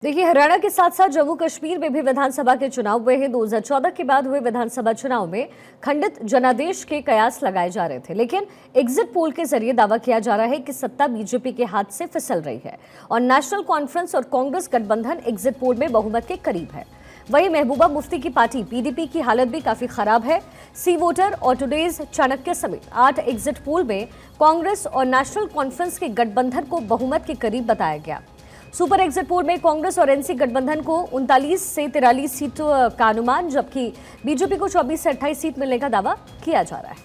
देखिए, हरियाणा के साथ साथ जम्मू कश्मीर में भी विधानसभा के चुनाव हुए हैं। 2014 के बाद हुए विधानसभा चुनाव में खंडित जनादेश के कयास लगाए जा रहे थे, लेकिन एग्जिट पोल के जरिए दावा किया जा रहा है कि सत्ता बीजेपी के हाथ से फिसल रही है और नेशनल कॉन्फ्रेंस और कांग्रेस गठबंधन एग्जिट पोल में बहुमत के करीब है। वहीं महबूबा मुफ्ती की पार्टी पीडीपी की हालत भी काफी खराब है। सी वोटर और टुडेज चाणक्य समेत 8 एग्जिट पोल में कांग्रेस और नेशनल कॉन्फ्रेंस के गठबंधन को बहुमत के करीब बताया गया। सुपर एग्जिट पोल में कांग्रेस और एनसी गठबंधन को 39 से 43 सीटों का अनुमान, जबकि बीजेपी को 24 से 28 सीट मिलने का दावा किया जा रहा है।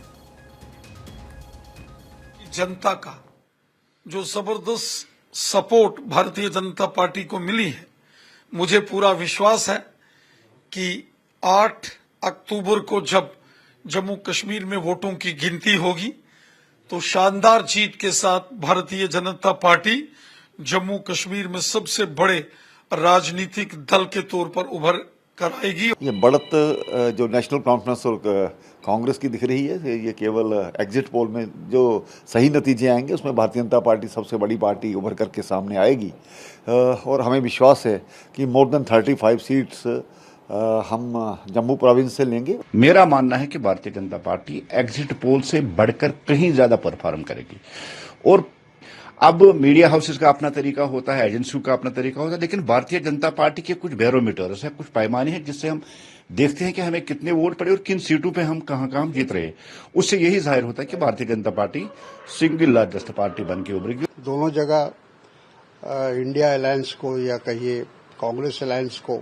जनता का जो जबरदस्त सपोर्ट भारतीय जनता पार्टी को मिली है, मुझे पूरा विश्वास है कि 8 अक्टूबर को जब जम्मू कश्मीर में वोटों की गिनती होगी तो शानदार जीत के साथ भारतीय जनता पार्टी जम्मू कश्मीर में सबसे बड़े राजनीतिक दल के तौर पर उभर कर आएगी। ये बढ़त जो नेशनल कॉन्फ्रेंस और कांग्रेस की दिख रही है, ये केवल एग्जिट पोल में जो सही नतीजे आएंगे उसमें भारतीय जनता पार्टी सबसे बड़ी पार्टी उभर करके सामने आएगी और हमें विश्वास है कि मोर देन 35 सीट्स हम जम्मू प्रोविंस से लेंगे। मेरा मानना है कि Bharatiya Janata party exit poll से बढ़कर कहीं ज्यादा परफॉर्म करेगी और अब मीडिया हाउसेस का अपना तरीका होता है, एजेंसियों का अपना तरीका होता है, लेकिन भारतीय जनता पार्टी के कुछ बैरोमीटर्स है, कुछ पैमाने हैं जिससे हम देखते हैं कि हमें कितने वोट पड़े और किन सीटों पे हम कहां जीत रहे हैं। उससे यही जाहिर होता है कि Bharatiya Janata party single largest party बन के उभरेगी। दोनों जगह इंडिया अलायंस को या कहिए कांग्रेस अलायंस को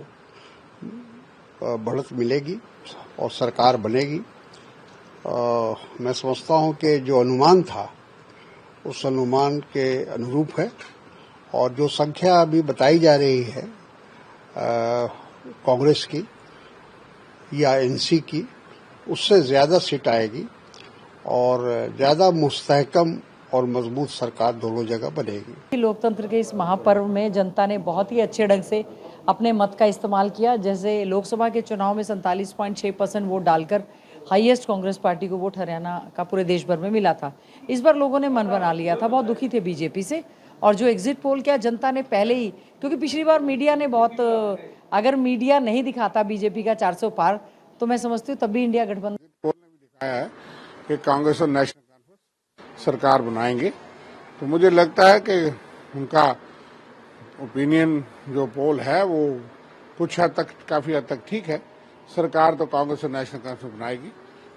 बढ़त मिलेगी और सरकार बनेगी। मैं समझता हूं कि जो अनुमान था उस अनुमान के अनुरूप है और जो संख्या अभी बताई जा रही है कांग्रेस की या एनसी की, उससे ज्यादा सीट आएगी और ज्यादा मुस्तहकम और मजबूत सरकार दोनों जगह बनेगी। लोकतंत्र के इस महापर्व में जनता ने बहुत ही अच्छे ढंग से अपने मत का इस्तेमाल किया। जैसे लोकसभा के चुनाव में 47.6% वोट डालकर हाईएस्ट कांग्रेस पार्टी को वोट हरियाणा का पूरे देश भर में मिला था। इस बार लोगों ने मन बना लिया था, बहुत दुखी थे बीजेपी से। और जो एग्जिट पोल किया जनता ने पहले ही, क्योंकि पिछली बार मीडिया ने बहुत, अगर मीडिया नहीं दिखाता बीजेपी का 400 पार, तो मैं समझती हूँ तब भी इंडिया गठबंधन पोल ने भी दिखाया है कि कांग्रेस और नेशनल कॉन्फ्रेंस सरकार बनाएंगे। तो मुझे लगता है कि उनका ओपिनियन जो पोल है वो कुछ हद तक, काफी हद तक ठीक है। सरकार तो कांग्रेस और नेशनल कॉन्फ्रेंस बनाएगी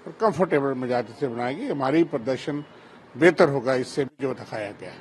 और कंफर्टेबल मेजॉरिटी से बनाएगी। हमारी प्रदर्शन बेहतर होगा इससे भी जो दिखाया गया है।